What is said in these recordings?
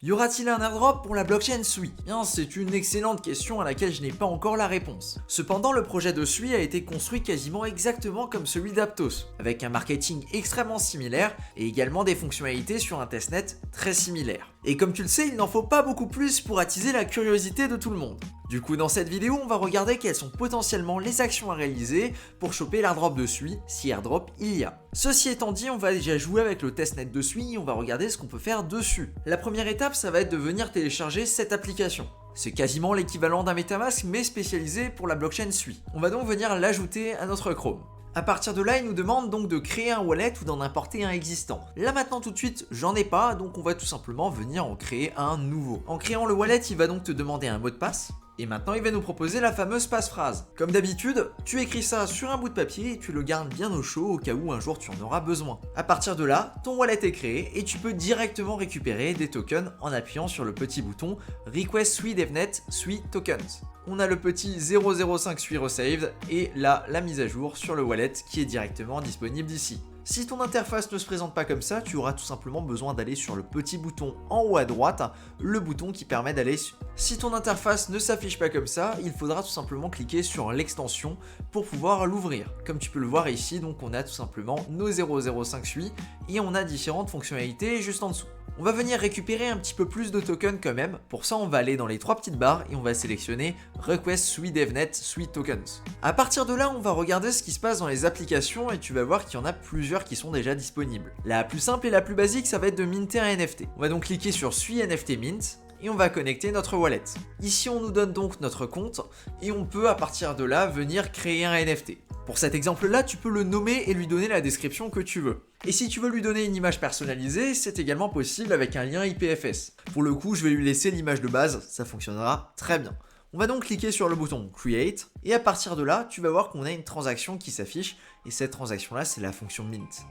Y aura-t-il un airdrop pour la blockchain Sui? Bien, c'est une excellente question à laquelle je n'ai pas encore la réponse. Cependant, le projet de Sui a été construit quasiment exactement comme celui d'Aptos, avec un marketing extrêmement similaire et également des fonctionnalités sur un testnet très similaires. Et comme tu le sais, il n'en faut pas beaucoup plus pour attiser la curiosité de tout le monde. Du coup, dans cette vidéo, on va regarder quelles sont potentiellement les actions à réaliser pour choper l'airdrop de Sui, si airdrop il y a. Ceci étant dit, on va déjà jouer avec le testnet de Sui et on va regarder ce qu'on peut faire dessus. La première étape, ça va être de venir télécharger cette application. C'est quasiment l'équivalent d'un MetaMask mais spécialisé pour la blockchain Sui. On va donc venir l'ajouter à notre Chrome. A partir de là, il nous demande donc de créer un wallet ou d'en importer un existant. Là maintenant tout de suite, j'en ai pas, donc on va tout simplement venir en créer un nouveau. En créant le wallet, il va donc te demander un mot de passe. Et maintenant, il va nous proposer la fameuse passphrase. Comme d'habitude, tu écris ça sur un bout de papier et tu le gardes bien au chaud au cas où un jour tu en auras besoin. À partir de là, ton wallet est créé et tu peux directement récupérer des tokens en appuyant sur le petit bouton Request Sui DevNet Sui Tokens. On a le petit 005 Sui Resaved et là, la mise à jour sur le wallet qui est directement disponible ici. Si ton interface ne se présente pas comme ça, tu auras tout simplement besoin d'aller sur le petit bouton en haut à droite, le bouton qui permet d'aller sur... Si ton interface ne s'affiche pas comme ça, il faudra tout simplement cliquer sur l'extension pour pouvoir l'ouvrir. Comme tu peux le voir ici, donc on a tout simplement nos 005 Sui et on a différentes fonctionnalités juste en dessous. On va venir récupérer un petit peu plus de tokens quand même. Pour ça, on va aller dans les trois petites barres et on va sélectionner Request Sui DevNet Sui Tokens. À partir de là, on va regarder ce qui se passe dans les applications et tu vas voir qu'il y en a plusieurs qui sont déjà disponibles. La plus simple et la plus basique, ça va être de minter un NFT. On va donc cliquer sur Sui NFT Mint et on va connecter notre wallet. Ici, on nous donne donc notre compte et on peut à partir de là venir créer un NFT. Pour cet exemple-là, tu peux le nommer et lui donner la description que tu veux. Et si tu veux lui donner une image personnalisée, c'est également possible avec un lien IPFS. Pour le coup, je vais lui laisser l'image de base, ça fonctionnera très bien. On va donc cliquer sur le bouton Create, et à partir de là, tu vas voir qu'on a une transaction qui s'affiche, et cette transaction-là, c'est la fonction Mint.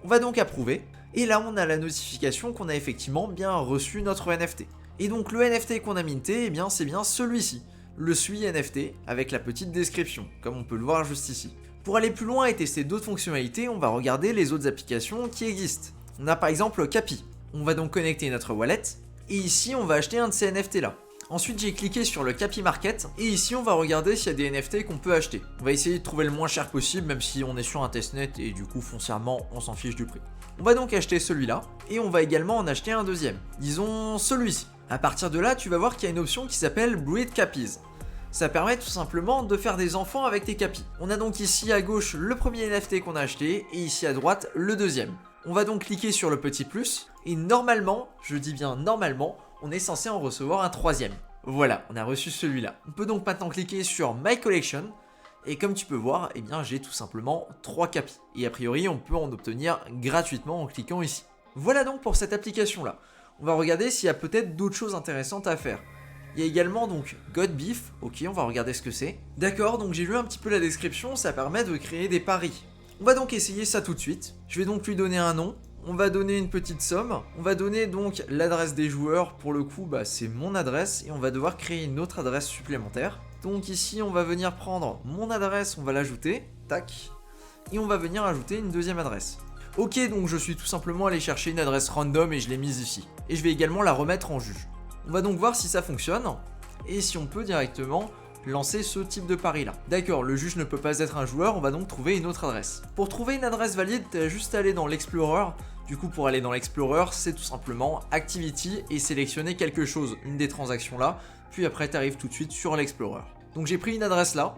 On va donc approuver, et là, on a la notification qu'on a effectivement bien reçu notre NFT. Et donc le NFT qu'on a minté, eh bien, c'est bien celui-ci. Le Sui NFT avec la petite description, comme on peut le voir juste ici. Pour aller plus loin et tester d'autres fonctionnalités, on va regarder les autres applications qui existent. On a par exemple Capi. On va donc connecter notre wallet, et ici on va acheter un de ces NFT là. Ensuite j'ai cliqué sur le Capi Market, et ici on va regarder s'il y a des NFT qu'on peut acheter. On va essayer de trouver le moins cher possible, même si on est sur un testnet et du coup foncièrement on s'en fiche du prix. On va donc acheter celui-là, et on va également en acheter un deuxième. Disons celui-ci. À partir de là, tu vas voir qu'il y a une option qui s'appelle Breed Cappies. Ça permet tout simplement de faire des enfants avec tes capis. On a donc ici à gauche le premier NFT qu'on a acheté et ici à droite le deuxième. On va donc cliquer sur le petit plus et normalement, je dis bien normalement, on est censé en recevoir un troisième. Voilà, on a reçu celui-là. On peut donc maintenant cliquer sur My Collection et comme tu peux voir, eh bien j'ai tout simplement 3 capis. Et a priori, on peut en obtenir gratuitement en cliquant ici. Voilà donc pour cette application-là. On va regarder s'il y a peut-être d'autres choses intéressantes à faire. Il y a également donc God Beef, ok, on va regarder ce que c'est. D'accord, donc j'ai lu un petit peu la description, ça permet de créer des paris. On va donc essayer ça tout de suite. Je vais donc lui donner un nom, on va donner une petite somme, on va donner donc l'adresse des joueurs, pour le coup c'est mon adresse, et on va devoir créer une autre adresse supplémentaire. Donc ici on va venir prendre mon adresse, on va l'ajouter, tac, et on va venir ajouter une deuxième adresse. Ok, donc je suis tout simplement allé chercher une adresse random et je l'ai mise ici. Et je vais également la remettre en juge. On va donc voir si ça fonctionne et si on peut directement lancer ce type de pari là. D'accord, le juge ne peut pas être un joueur, on va donc trouver une autre adresse. Pour trouver une adresse valide, tu as juste à aller dans l'Explorer. Du coup, pour aller dans l'Explorer, c'est tout simplement Activity et sélectionner quelque chose, une des transactions là, puis après tu arrives tout de suite sur l'Explorer. Donc j'ai pris une adresse là.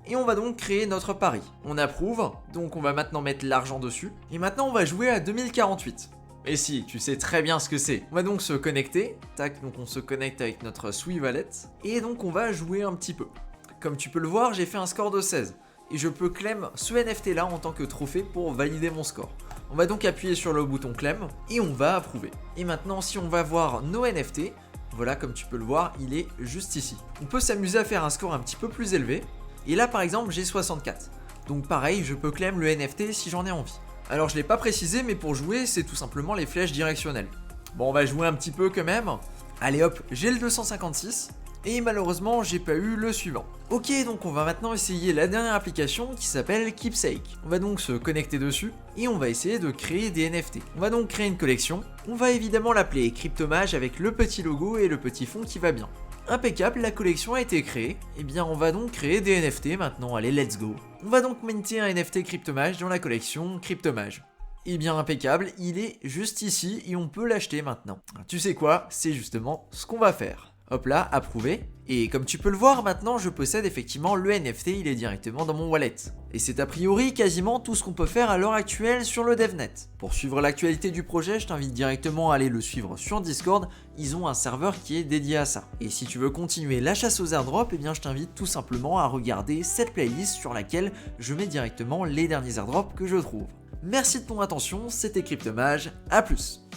Et on va donc créer notre pari. On approuve, donc on va maintenant mettre l'argent dessus. Et maintenant on va jouer à 2048. Et si, tu sais très bien ce que c'est. On va donc se connecter. Tac, donc on se connecte avec notre Sui Wallet. Et donc on va jouer un petit peu. Comme tu peux le voir, j'ai fait un score de 16. Et je peux claim ce NFT là en tant que trophée pour valider mon score. On va donc appuyer sur le bouton claim et on va approuver. Et maintenant si on va voir nos NFT, voilà comme tu peux le voir, il est juste ici. On peut s'amuser à faire un score un petit peu plus élevé. Et là par exemple j'ai 64, donc pareil je peux claim le NFT si j'en ai envie. Alors je l'ai pas précisé mais pour jouer c'est tout simplement les flèches directionnelles. Bon on va jouer un petit peu quand même. Allez hop, j'ai le 256 et malheureusement j'ai pas eu le suivant. Ok, donc on va maintenant essayer la dernière application qui s'appelle Keepsake. On va donc se connecter dessus et on va essayer de créer des NFT. On va donc créer une collection, on va évidemment l'appeler Cryptomage avec le petit logo et le petit fond qui va bien. Impeccable, la collection a été créée, et bien on va donc créer des NFT maintenant, allez let's go. On va donc minter un NFT Cryptomage dans la collection Cryptomage. Et bien impeccable, il est juste ici et on peut l'acheter maintenant. Tu sais quoi, c'est justement ce qu'on va faire. Hop là, approuvé. Et comme tu peux le voir maintenant, je possède effectivement le NFT, il est directement dans mon wallet. Et c'est a priori quasiment tout ce qu'on peut faire à l'heure actuelle sur le DevNet. Pour suivre l'actualité du projet, je t'invite directement à aller le suivre sur Discord, ils ont un serveur qui est dédié à ça. Et si tu veux continuer la chasse aux airdrops, eh bien je t'invite tout simplement à regarder cette playlist sur laquelle je mets directement les derniers airdrops que je trouve. Merci de ton attention, c'était Cryptomage, à plus.